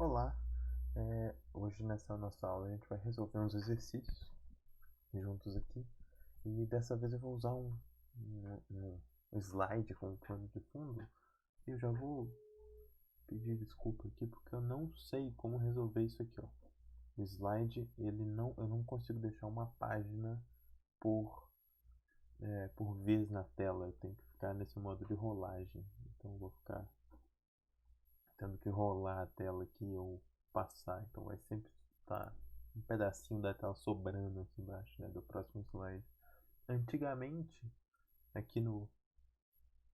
Olá, hoje nessa nossa aula a gente vai resolver uns exercícios juntos aqui e dessa vez eu vou usar um slide com um plano de fundo e eu já vou pedir desculpa aqui porque eu não sei como resolver isso aqui, ó. O slide, eu não consigo deixar uma página por, por vez na tela, eu tenho que ficar nesse modo de rolagem, então eu vou ficar tendo que rolar a tela aqui ou passar, então vai sempre estar um pedacinho da tela sobrando aqui embaixo, né, do próximo slide. Antigamente, aqui no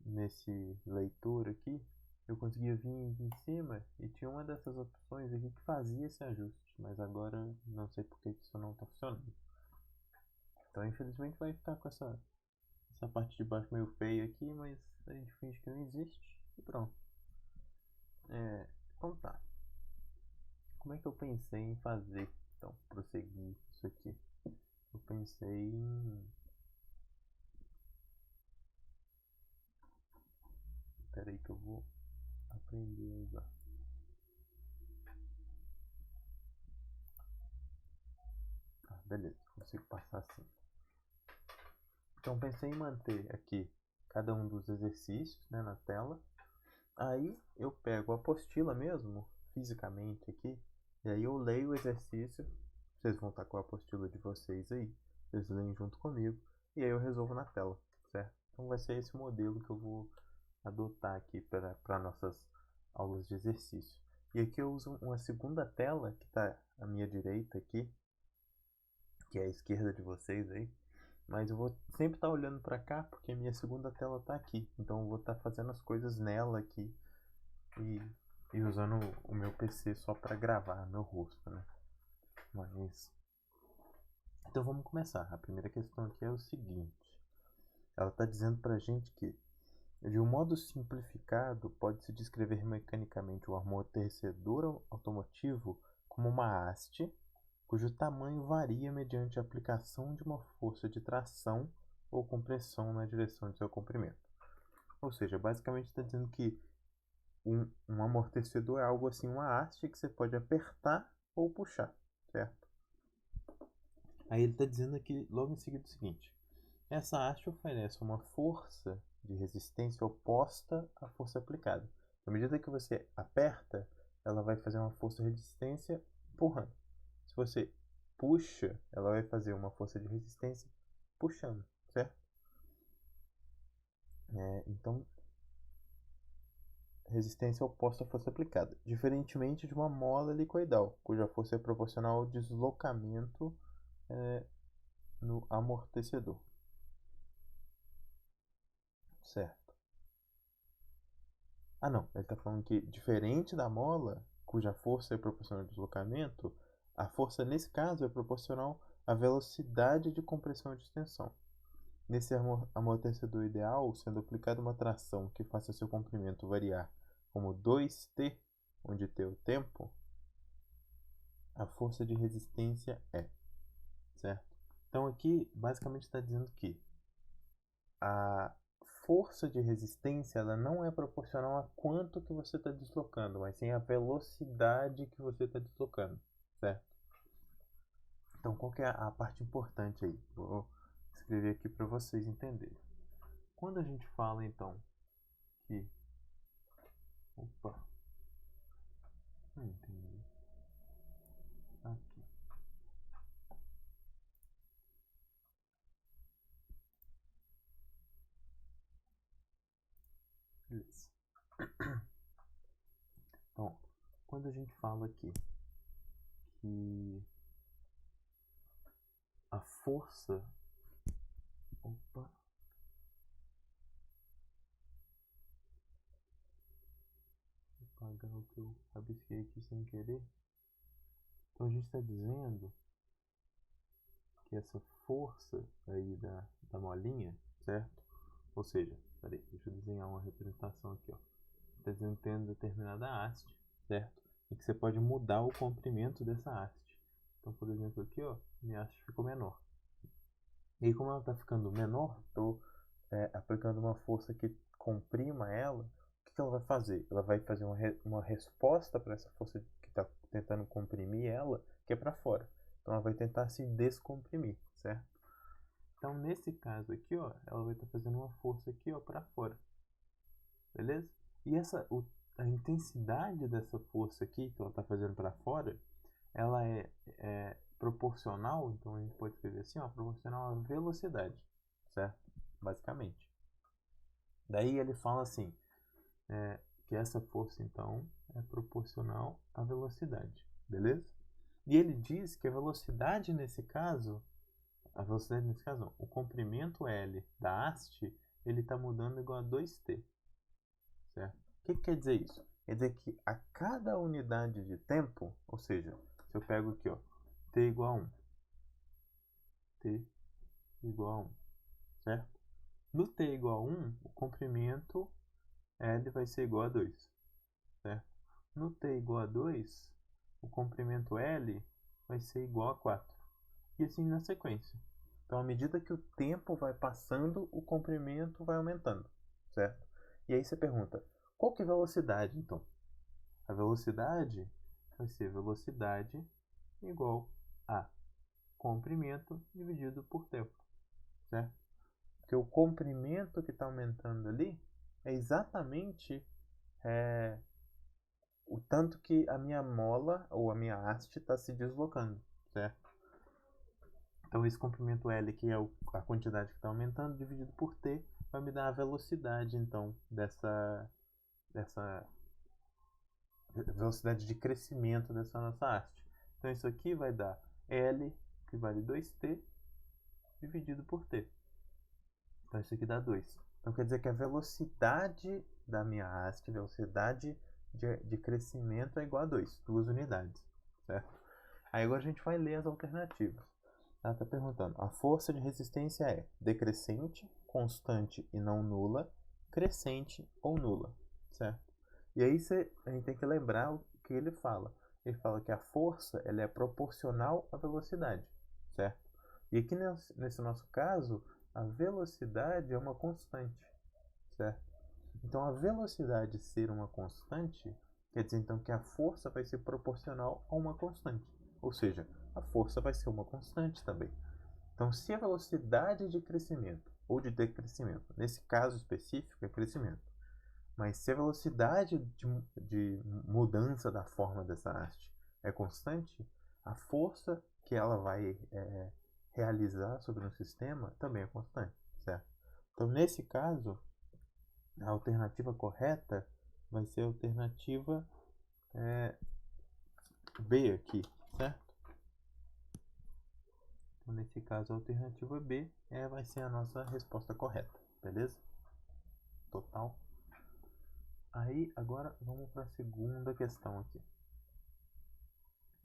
nesse leitor aqui, eu conseguia vir aqui em cima e tinha uma dessas opções aqui que fazia esse ajuste, mas agora não sei por que isso não está funcionando. Então infelizmente vai ficar com essa parte de baixo meio feia aqui, mas a gente finge que não existe e pronto. Então tá. Como é que eu pensei em fazer, então, prosseguir isso aqui? Eu pensei em... Espera aí que eu vou aprender a usar. Beleza, consigo passar assim. Então pensei em manter aqui cada um dos exercícios, né, na tela. Aí eu pego a apostila mesmo, fisicamente aqui, e aí eu leio o exercício. Vocês vão estar com a apostila de vocês aí, vocês leem junto comigo, e aí eu resolvo na tela, certo? Então vai ser esse modelo que eu vou adotar aqui para nossas aulas de exercício. E aqui eu uso uma segunda tela que está à minha direita aqui, que é a esquerda de vocês aí, mas eu vou sempre estar olhando para cá porque a minha segunda tela está aqui, então eu vou estar fazendo as coisas nela aqui e, e usando o meu PC só para gravar meu rosto, né? Mas então vamos começar. A primeira questão aqui é o seguinte: ela está dizendo para a gente que de um modo simplificado, pode-se descrever mecanicamente o amortecedor automotivo como uma haste cujo tamanho varia mediante a aplicação de uma força de tração ou compressão na direção de seu comprimento. Ou seja, basicamente está dizendo que um amortecedor é algo assim, uma haste que você pode apertar ou puxar, certo? Aí ele está dizendo aqui logo em seguida o seguinte: essa haste oferece uma força de resistência oposta à força aplicada. À medida que você aperta, ela vai fazer uma força de resistência empurrando. Se você puxa, ela vai fazer uma força de resistência puxando, certo? Então, resistência oposta à força aplicada. Diferentemente de uma mola helicoidal, cuja força é proporcional ao deslocamento no amortecedor, certo? Ah, não. Ele está falando que, diferente da mola, cuja força é proporcional ao deslocamento, a força nesse caso é proporcional à velocidade de compressão e de extensão. Nesse amortecedor ideal, sendo aplicada uma tração que faça seu comprimento variar como 2T, onde T é o tempo, a força de resistência é, certo? Então aqui basicamente está dizendo que a força de resistência ela não é proporcional a quanto que você está deslocando, mas sim a velocidade que você está deslocando, certo? Então qual que é a parte importante aí? Vou escrever aqui para vocês entenderem. Quando a gente fala então que... Opa! Não entendi. Aqui. Beleza. Então, quando a gente fala aqui que a força... Opa! Vou apagar o que eu rabisquei aqui sem querer. Então a gente está dizendo que essa força aí da molinha, certo? Ou seja, peraí, deixa eu desenhar uma representação aqui, ó. Está dizendo que tem uma determinada haste, certo? E que você pode mudar o comprimento dessa haste. Então, por exemplo, aqui, ó, minha haste ficou menor. E aí, como ela está ficando menor, estou aplicando uma força que comprima ela. O que ela vai fazer? Ela vai fazer uma resposta para essa força que está tentando comprimir ela, que é para fora. Então ela vai tentar se descomprimir, certo? Então nesse caso aqui, ó, ela vai estar fazendo uma força aqui, ó, para fora. Beleza? E a intensidade dessa força aqui que ela está fazendo para fora, ela é proporcional, então a gente pode escrever assim, ó, proporcional à velocidade, certo? Basicamente. Daí ele fala assim, que essa força então é proporcional à velocidade, beleza? E ele diz que a velocidade nesse caso, não, o comprimento L da haste, ele está mudando igual a 2t, certo? O que quer dizer isso? Quer dizer que a cada unidade de tempo, ou seja, se eu pego aqui, ó, t igual a 1, t igual a 1, certo? No t igual a 1, o comprimento L vai ser igual a 2, certo? No t igual a 2, o comprimento L vai ser igual a 4. E assim na sequência. Então, à medida que o tempo vai passando, o comprimento vai aumentando, certo? E aí você pergunta, qual que é a velocidade, então? A velocidade vai ser velocidade igual a comprimento dividido por tempo, certo? Porque o comprimento que está aumentando ali é exatamente o tanto que a minha mola ou a minha haste está se deslocando, certo? Então esse comprimento L, que é a quantidade que está aumentando, dividido por T, vai me dar a velocidade, então, dessa velocidade de crescimento dessa nossa haste. Então isso aqui vai dar L, que vale 2T, dividido por T. Então isso aqui dá 2. Então quer dizer que a velocidade da minha haste, velocidade de crescimento é igual a 2 unidades, certo? Aí agora a gente vai ler as alternativas. Ela está perguntando, a força de resistência é decrescente, constante e não nula, crescente ou nula, certo? E aí a gente tem que lembrar o que ele fala. Ele fala que a força ela é proporcional à velocidade, certo? E aqui nesse nosso caso, a velocidade é uma constante, certo? Então a velocidade ser uma constante, quer dizer então que a força vai ser proporcional a uma constante. Ou seja, a força vai ser uma constante também. Então se a velocidade de crescimento ou de decrescimento, nesse caso específico é crescimento, mas se a velocidade de mudança da forma dessa haste é constante, a força que ela vai realizar sobre um sistema também é constante, certo? Então nesse caso, a alternativa correta vai ser a alternativa B aqui, certo? Então, nesse caso, a alternativa B vai ser a nossa resposta correta, beleza? Total. Aí, agora, vamos para a segunda questão aqui.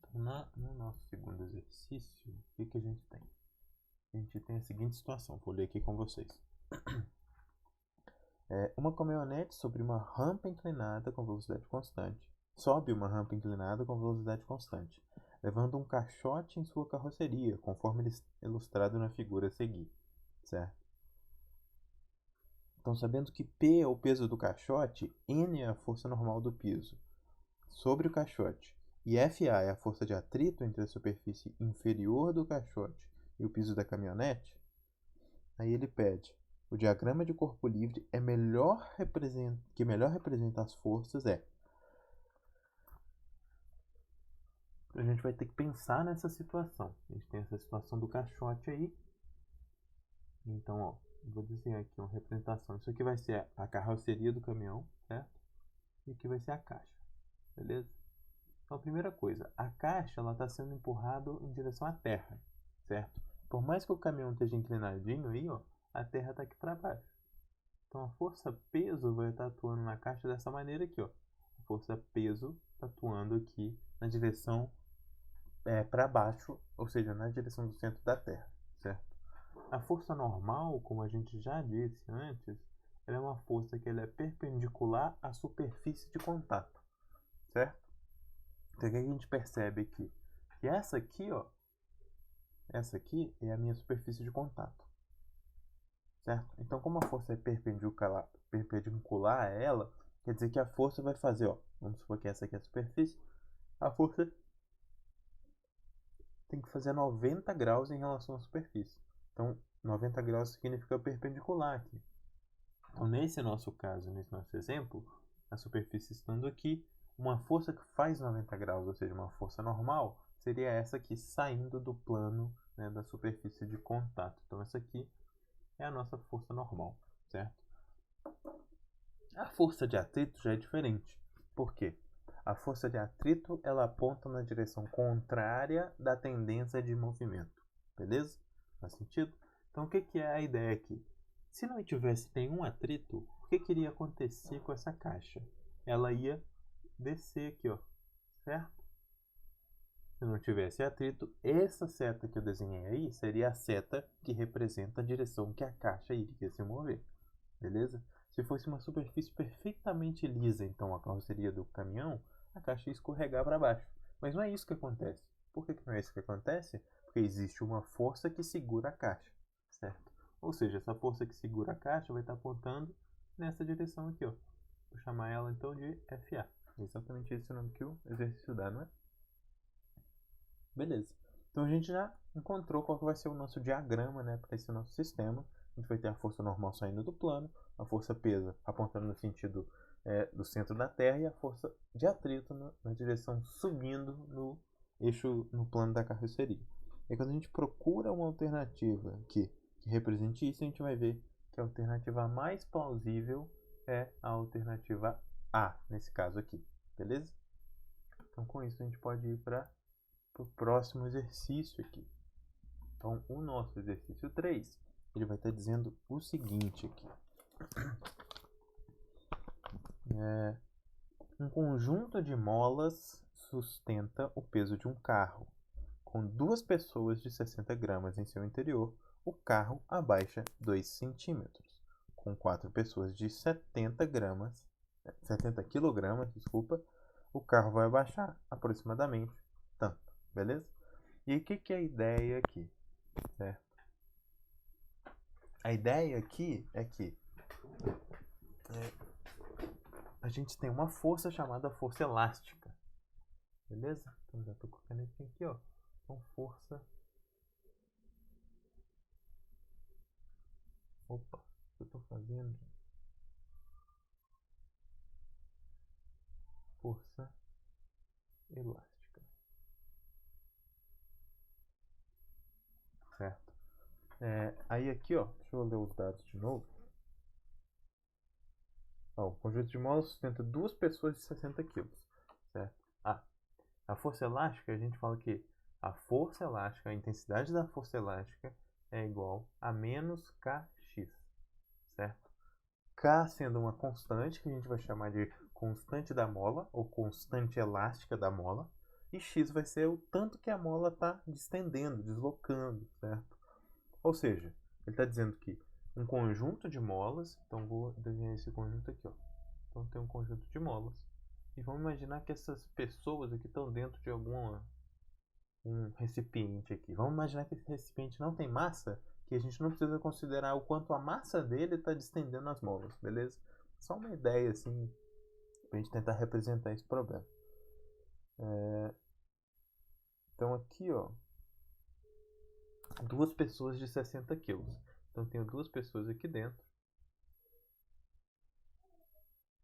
Então, no nosso segundo exercício, o que a gente tem? A gente tem a seguinte situação, vou ler aqui com vocês. Uma caminhonete sobre uma rampa inclinada com velocidade constante. Sobe uma rampa inclinada com velocidade constante, levando um caixote em sua carroceria, conforme ilustrado na figura a seguir, certo? Então, sabendo que P é o peso do caixote, N é a força normal do piso sobre o caixote, e FA é a força de atrito entre a superfície inferior do caixote e o piso da caminhonete, aí ele pede, o diagrama de corpo livre que melhor representa as forças a gente vai ter que pensar nessa situação. A gente tem essa situação do caixote aí. Então, ó, vou desenhar aqui uma representação. Isso aqui vai ser a carroceria do caminhão, certo? E aqui vai ser a caixa, beleza? Então, a primeira coisa, a caixa ela está sendo empurrada em direção à terra, certo? Por mais que o caminhão esteja inclinadinho aí, ó, a terra está aqui para baixo. Então, a força peso vai estar atuando na caixa dessa maneira aqui, ó. A força peso está atuando aqui na direção para baixo, ou seja, na direção do centro da Terra, certo? A força normal, como a gente já disse antes, ela é uma força que ela é perpendicular à superfície de contato, certo? Então, o que a gente percebe aqui? Que essa aqui, ó, essa aqui é a minha superfície de contato, certo? Então, como a força é perpendicular a ela, Quer dizer que a força vai fazer, ó, vamos supor que essa aqui é a superfície, a força tem que fazer 90 graus em relação à superfície. Então, 90 graus significa perpendicular aqui. Então, nesse nosso caso, nesse nosso exemplo, a superfície estando aqui, uma força que faz 90 graus, ou seja, uma força normal, seria essa aqui saindo do plano, né, da superfície de contato. Então, essa aqui é a nossa força normal, certo? A força de atrito já é diferente. Por quê? A força de atrito ela aponta na direção contrária da tendência de movimento. Beleza? Faz sentido? Então, o que é a ideia aqui? Se não tivesse nenhum atrito, o que iria acontecer com essa caixa? Ela ia descer aqui, ó, certo? Se não tivesse atrito, essa seta que eu desenhei aí seria a seta que representa a direção que a caixa iria se mover. Beleza? Se fosse uma superfície perfeitamente lisa, então a carroceria do caminhão, a caixa ia escorregar para baixo. Mas não é isso que acontece. Por que não é isso que acontece? Porque existe uma força que segura a caixa, certo? Ou seja, essa força que segura a caixa vai estar apontando nessa direção aqui, ó. Vou chamar ela então de FA. É exatamente esse o nome que o exercício dá, não é? Beleza. Então a gente já encontrou qual que vai ser o nosso diagrama, né, para esse nosso sistema. A gente vai ter a força normal saindo do plano, a força pesa apontando no sentido do centro da Terra e a força de atrito na direção subindo no eixo, no plano da carroceria. E quando a gente procura uma alternativa que represente isso, a gente vai ver que a alternativa mais plausível é a alternativa A, nesse caso aqui, beleza? Então com isso a gente pode ir para o próximo exercício aqui. Então o nosso exercício 3, ele vai estar dizendo o seguinte aqui. Um conjunto de molas sustenta o peso de um carro. Com 2 pessoas de 60 gramas em seu interior, o carro abaixa 2 centímetros. Com 4 pessoas de 70 quilogramas, o carro vai abaixar aproximadamente tanto, beleza? E o que é a ideia aqui? Certo? A ideia aqui é que a gente tem uma força chamada força elástica, beleza? Então já estou com a canetinha aqui, ó. Então força. Opa, o que eu estou fazendo? Força elástica, certo? Aí aqui, ó, deixa eu ler os dados de novo. Ó, o conjunto de molas sustenta 2 pessoas de 60 kg, certo? A força elástica, a gente fala que a força elástica, a intensidade da força elástica é igual a menos Kx, certo? K sendo uma constante, que a gente vai chamar de constante da mola, ou constante elástica da mola, e X vai ser o tanto que a mola está distendendo, deslocando, certo? Ou seja, ele está dizendo que um conjunto de molas, então vou desenhar esse conjunto aqui, ó. Então tem um conjunto de molas. E vamos imaginar que essas pessoas aqui estão dentro de um recipiente aqui. Vamos imaginar que esse recipiente não tem massa, que a gente não precisa considerar o quanto a massa dele está distendendo as molas, beleza? Só uma ideia assim, para a gente tentar representar esse problema. Então aqui, ó, 2 pessoas de 60 kg. Então tenho 2 pessoas aqui dentro,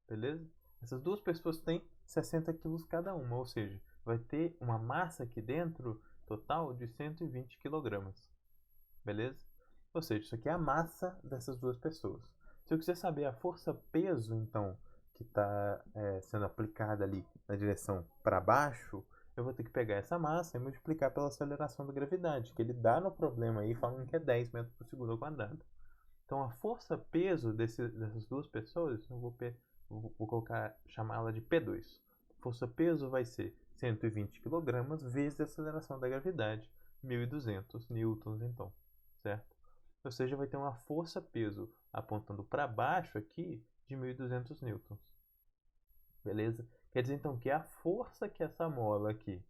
beleza? Essas 2 pessoas têm 60 kg cada uma, ou seja, vai ter uma massa aqui dentro total de 120 kg, beleza? Ou seja, isso aqui é a massa dessas 2 pessoas. Se eu quiser saber a força-peso, então, que está sendo aplicada ali na direção para baixo, eu vou ter que pegar essa massa e multiplicar pela aceleração da gravidade, que ele dá no problema aí falando que é 10 metros por segundo ao quadrado. Então a força-peso dessas 2 pessoas, eu vou chamá-la de P2. Força-peso vai ser 120 kg vezes a aceleração da gravidade, 1.200 newtons então, certo? Ou seja, vai ter uma força-peso apontando para baixo aqui de 1.200 newtons. Beleza? Quer dizer então que a força que essa mola aqui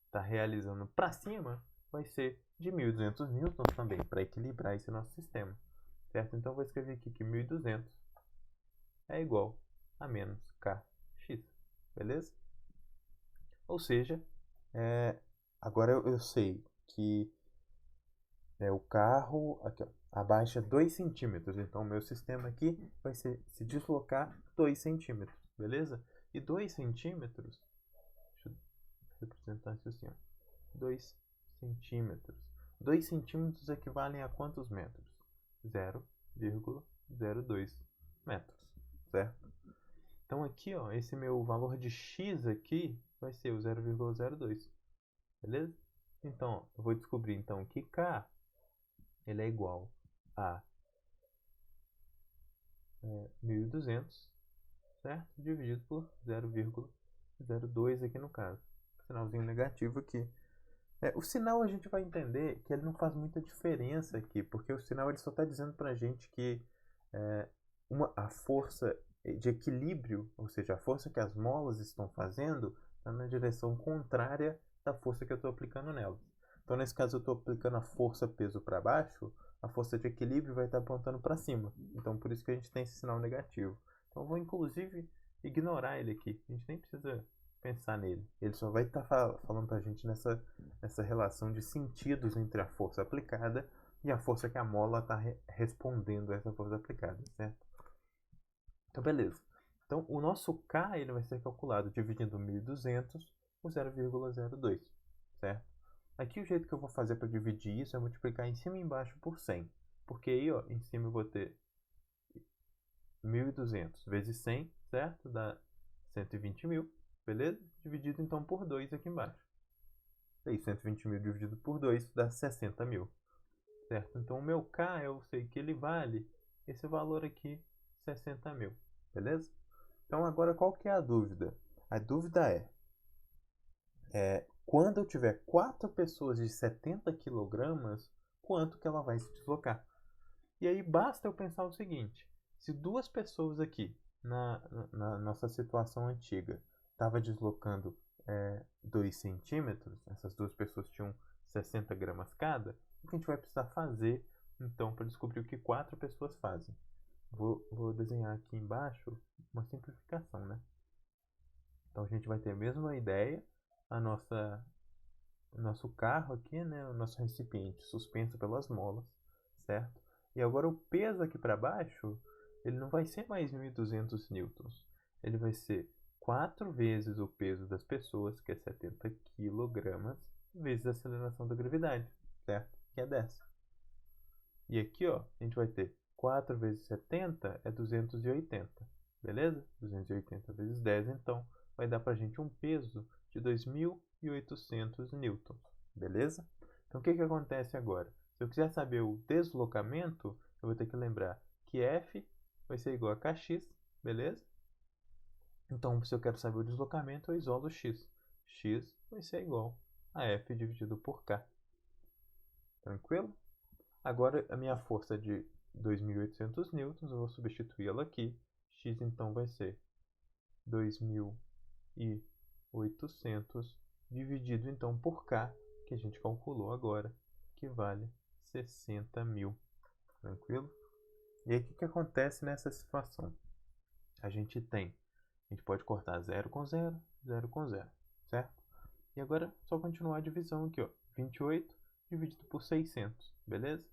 está realizando para cima vai ser de 1.200 newtons também, para equilibrar esse nosso sistema. Certo? Então vou escrever aqui que 1.200 é igual a menos kx, beleza? Ou seja, agora eu sei que o carro aqui, ó, abaixa 2 centímetros, então o meu sistema aqui vai se deslocar 2 centímetros, beleza? E 2 centímetros, deixa eu representar isso assim, ó, 2 centímetros. 2 centímetros equivalem a quantos metros? 0,02 metros, certo? Então aqui, ó, esse meu valor de x aqui vai ser o 0,02, beleza? Então, ó, eu vou descobrir então que k ele é igual a 1.200, certo? Dividido por 0,02 aqui no caso. Sinalzinho negativo aqui. O sinal a gente vai entender que ele não faz muita diferença aqui, porque o sinal ele só está dizendo para a gente que a força de equilíbrio, ou seja, a força que as molas estão fazendo, está na direção contrária da força que eu estou aplicando nelas. Então, nesse caso, eu estou aplicando a força peso para baixo, a força de equilíbrio vai estar apontando para cima. Então, por isso que a gente tem esse sinal negativo. Então, eu vou, inclusive, ignorar ele aqui. A gente nem precisa pensar nele. Ele só vai estar falando para a gente nessa relação de sentidos entre a força aplicada e a força que a mola está respondendo a essa força aplicada, certo? Então, beleza. Então, o nosso K ele vai ser calculado dividindo 1.200 por 0,02, certo? Aqui o jeito que eu vou fazer para dividir isso é multiplicar em cima e embaixo por 100. Porque aí, ó, em cima eu vou ter 1.200 vezes 100, certo? Dá 120 mil, beleza? Dividido então por 2 aqui embaixo. Aí 120 mil dividido por 2 dá 60 mil, certo? Então o meu K eu sei que ele vale esse valor aqui, 60 mil, beleza? Então agora qual que é a dúvida? A dúvida quando eu tiver 4 pessoas de 70 kg, quanto que ela vai se deslocar? E aí basta eu pensar o seguinte, se 2 pessoas aqui, na nossa situação antiga, estava deslocando 2 centímetros, essas 2 pessoas tinham 60 gramas cada, o que a gente vai precisar fazer, então, para descobrir o que 4 pessoas fazem? Vou desenhar aqui embaixo uma simplificação, né? Então a gente vai ter a mesma ideia, o nosso carro aqui, né, o nosso recipiente suspenso pelas molas, certo? E agora o peso aqui para baixo, ele não vai ser mais 1.200 newtons, ele vai ser 4 vezes o peso das pessoas, que é 70 kg, vezes a aceleração da gravidade, certo? Que é 10. E aqui, ó, a gente vai ter 4 vezes 70 é 280, beleza? 280 vezes 10, então, vai dar pra gente um peso de 2.800 newtons, beleza? Então, o que que acontece agora? Se eu quiser saber o deslocamento, eu vou ter que lembrar que F vai ser igual a Kx, beleza? Então, se eu quero saber o deslocamento, eu isolo X. X vai ser igual a F dividido por K. Tranquilo? Agora, a minha força é de 2.800 newtons, eu vou substituí-la aqui. X, então, vai ser 2.800 dividido, então, por K, que a gente calculou agora, que vale 60 mil. Tranquilo? E aí, o que acontece nessa situação? A gente pode cortar 0 com 0, 0 com 0, certo? E agora, só continuar a divisão aqui, ó. 28 dividido por 600, beleza?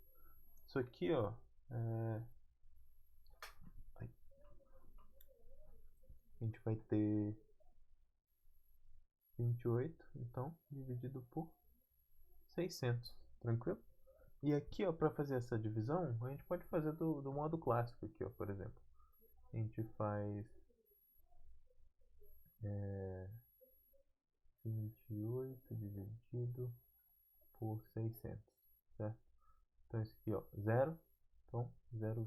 Isso aqui, ó, a gente vai ter 28, então, dividido por 600, tranquilo? E aqui, ó, para fazer essa divisão, a gente pode fazer do modo clássico aqui, ó, por exemplo. A gente faz 28 dividido por 600, certo? Então, isso aqui, ó, 0, então, 0,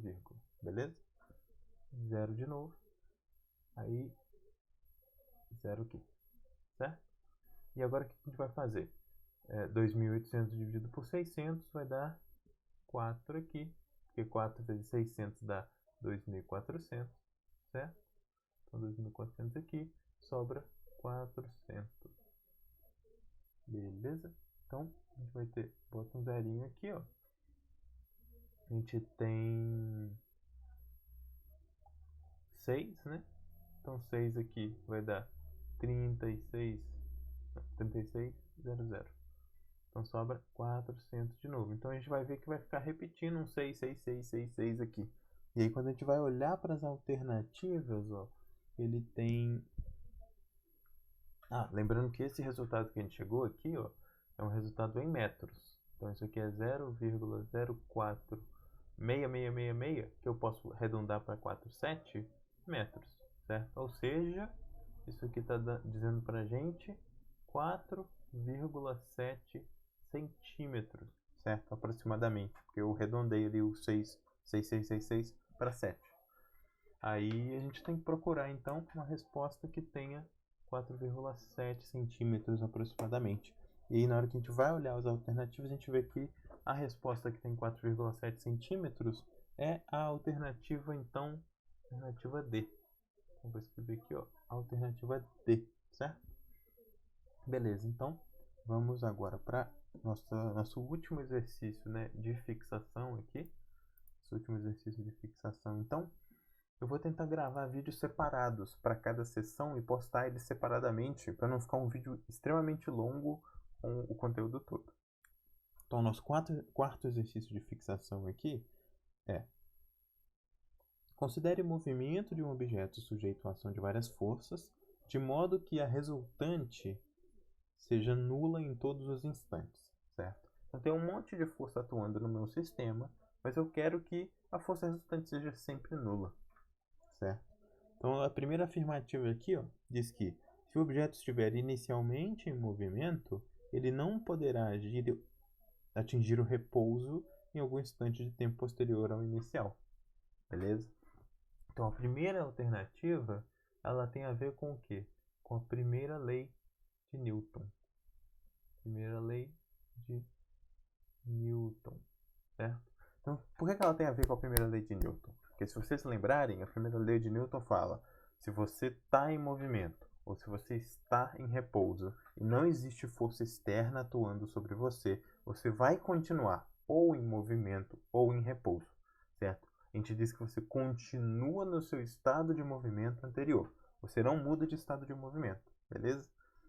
beleza? 0 de novo, aí 0 aqui, certo? E agora o que a gente vai fazer? 2.800 dividido por 600 vai dar 4 aqui, porque 4 vezes 600 dá 2.400, certo? Então 2.400 aqui, sobra 400. Beleza? Então a gente vai ter, bota um zerinho aqui, ó. A gente tem 6, né? Então 6 aqui vai dar 36,00. Então sobra 400 de novo. Então a gente vai ver que vai ficar repetindo um 6 aqui. E aí quando a gente vai olhar para as alternativas, ó, ele tem... lembrando que esse resultado que a gente chegou aqui, ó, é um resultado em metros. Então isso aqui é 0,046666, que eu posso arredondar para 47 metros, certo? Ou seja, isso aqui está dizendo para a gente 4,7 centímetros, certo? Aproximadamente, porque eu arredondei ali o 6,6666 para 7. Aí a gente tem que procurar então uma resposta que tenha 4,7 centímetros aproximadamente. E aí na hora que a gente vai olhar as alternativas, a gente vê que a resposta que tem 4,7 centímetros é a alternativa, então, alternativa D. Então, vou escrever aqui, ó, alternativa D, certo? Beleza, então vamos agora para nosso último exercício, né, de fixação aqui. Esse último exercício de fixação, então, eu vou tentar gravar vídeos separados para cada sessão e postar eles separadamente, para não ficar um vídeo extremamente longo com o conteúdo todo. Então, nosso quarto exercício de fixação aqui é: considere o movimento de um objeto sujeito à ação de várias forças, de modo que a resultante seja nula em todos os instantes, certo? Então, tem um monte de força atuando no meu sistema, mas eu quero que a força resultante seja sempre nula, certo? Então, a primeira afirmativa aqui, ó, diz que se o objeto estiver inicialmente em movimento, ele não poderá atingir o repouso em algum instante de tempo posterior ao inicial. Beleza? Então, a primeira alternativa, ela tem a ver com o quê? Com a primeira lei de Newton. Primeira lei de Newton, certo? Então, por que ela tem a ver com a primeira lei de Newton? Porque se vocês lembrarem, a primeira lei de Newton fala: se você está em movimento ou se você está em repouso e não existe força externa atuando sobre você, você vai continuar ou em movimento ou em repouso, certo? A gente diz que você continua no seu estado de movimento anterior. Você não muda de estado de movimento, beleza?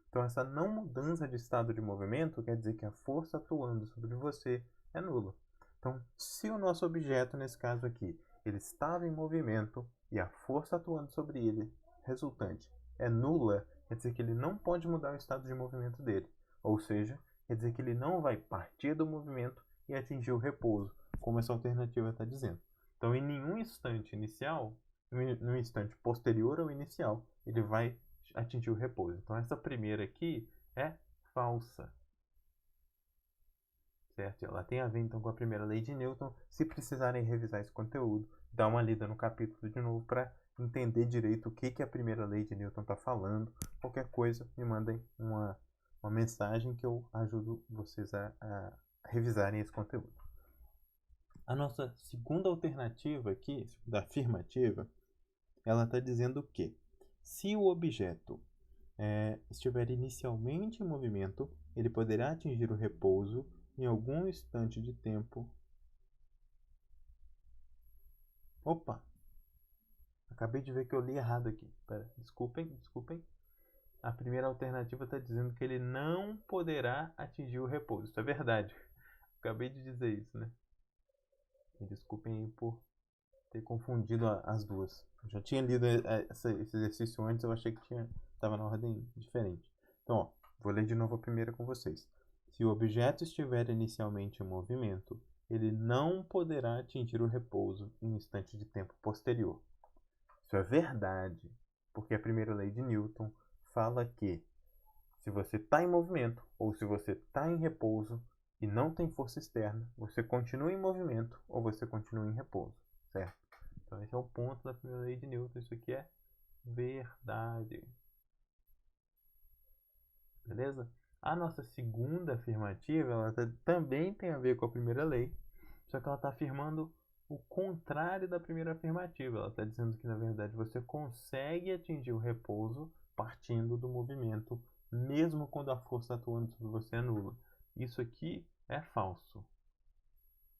Então, essa não mudança de estado de movimento quer dizer que a força atuando sobre você é nula. Então, se o nosso objeto, nesse caso aqui, ele estava em movimento e a força atuando sobre ele, resultante, é nula, quer dizer que ele não pode mudar o estado de movimento dele. Ou seja, quer dizer que ele não vai partir do movimento e atingir o repouso, como essa alternativa está dizendo. Então, em nenhum instante inicial, no instante posterior ao inicial, ele vai atingir o repouso. Então, essa primeira aqui é falsa, certo? Ela tem a ver, então, com a primeira lei de Newton. Se precisarem revisar esse conteúdo, dá uma lida no capítulo de novo para entender direito o que a primeira lei de Newton está falando. Qualquer coisa, me mandem uma mensagem que eu ajudo vocês a revisarem esse conteúdo. A nossa segunda alternativa aqui, da afirmativa, ela está dizendo que se o objeto estiver inicialmente em movimento, ele poderá atingir o repouso em algum instante de tempo. Opa! Acabei de ver que eu li errado aqui. Pera, desculpem. A primeira alternativa está dizendo que ele não poderá atingir o repouso. Isso é verdade. Acabei de dizer isso, né? Me desculpem aí por ter confundido as duas. Eu já tinha lido esse exercício antes, eu achei que estava na ordem diferente. Então, ó, vou ler de novo a primeira com vocês. Se o objeto estiver inicialmente em movimento, ele não poderá atingir o repouso em um instante de tempo posterior. Isso é verdade, porque a primeira lei de Newton fala que se você está em movimento ou se você está em repouso e não tem força externa, você continua em movimento ou você continua em repouso, certo? Então esse é o ponto da primeira lei de Newton. Isso aqui é verdade. Beleza? A nossa segunda afirmativa, ela também tem a ver com a primeira lei, só que ela está afirmando o contrário da primeira afirmativa. Ela está dizendo que, na verdade, você consegue atingir o repouso partindo do movimento, mesmo quando a força atuando sobre você é nula. Isso aqui é falso,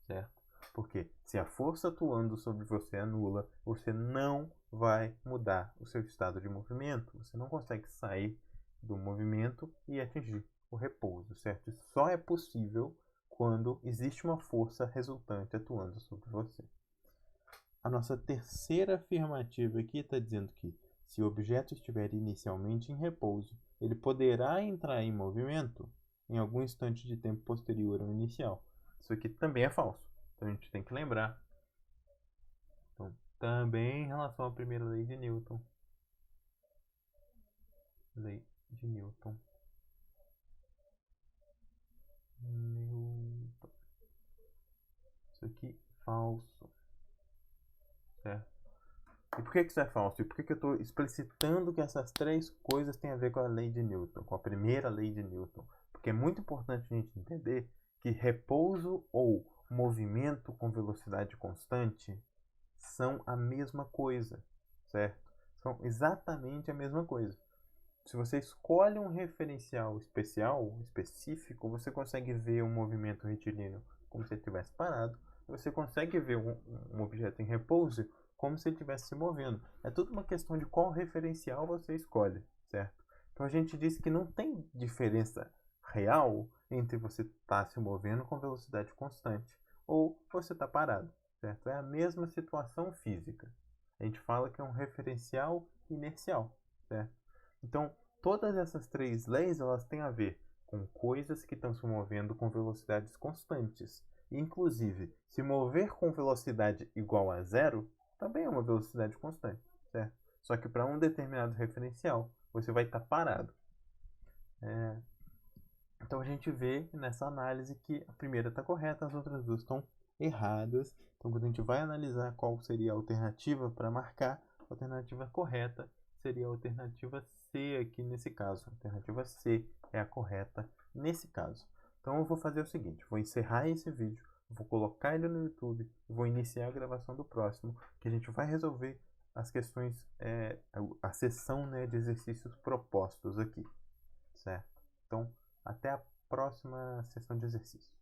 certo? Porque se a força atuando sobre você é nula, você não vai mudar o seu estado de movimento. Você não consegue sair do movimento e atingir o repouso, certo? Isso só é possível quando existe uma força resultante atuando sobre você. A nossa terceira afirmativa aqui está dizendo que, se o objeto estiver inicialmente em repouso, ele poderá entrar em movimento em algum instante de tempo posterior ao inicial. Isso aqui também é falso. Então a gente tem que lembrar. Então, também em relação à primeira lei de Newton. Lei de Newton. Isso aqui falso. Certo? E por que isso é falso? E por que eu estou explicitando que essas três coisas têm a ver com a lei de Newton, com a primeira lei de Newton? Porque é muito importante a gente entender que repouso ou movimento com velocidade constante são a mesma coisa, certo? São exatamente a mesma coisa. Se você escolhe um referencial específico, você consegue ver um movimento retilíneo como se ele estivesse parado, você consegue ver um objeto em repouso como se ele estivesse se movendo. É tudo uma questão de qual referencial você escolhe, certo? Então a gente diz que não tem diferença real entre você estar se movendo com velocidade constante ou você estar parado, certo? É a mesma situação física. A gente fala que é um referencial inercial, certo? Então, todas essas três leis, elas têm a ver com coisas que estão se movendo com velocidades constantes. Inclusive, se mover com velocidade igual a zero, também é uma velocidade constante, certo? Só que para um determinado referencial, você vai estar parado. Então, a gente vê nessa análise que a primeira está correta, as outras duas estão erradas. Então, quando a gente vai analisar qual seria a alternativa para marcar, a alternativa correta seria a alternativa C aqui nesse caso. A alternativa C é a correta nesse caso. Então eu vou fazer o seguinte, vou encerrar esse vídeo, vou colocar ele no YouTube, vou iniciar a gravação do próximo, que a gente vai resolver as questões, a sessão, né, de exercícios propostos aqui, certo? Então, até a próxima sessão de exercício.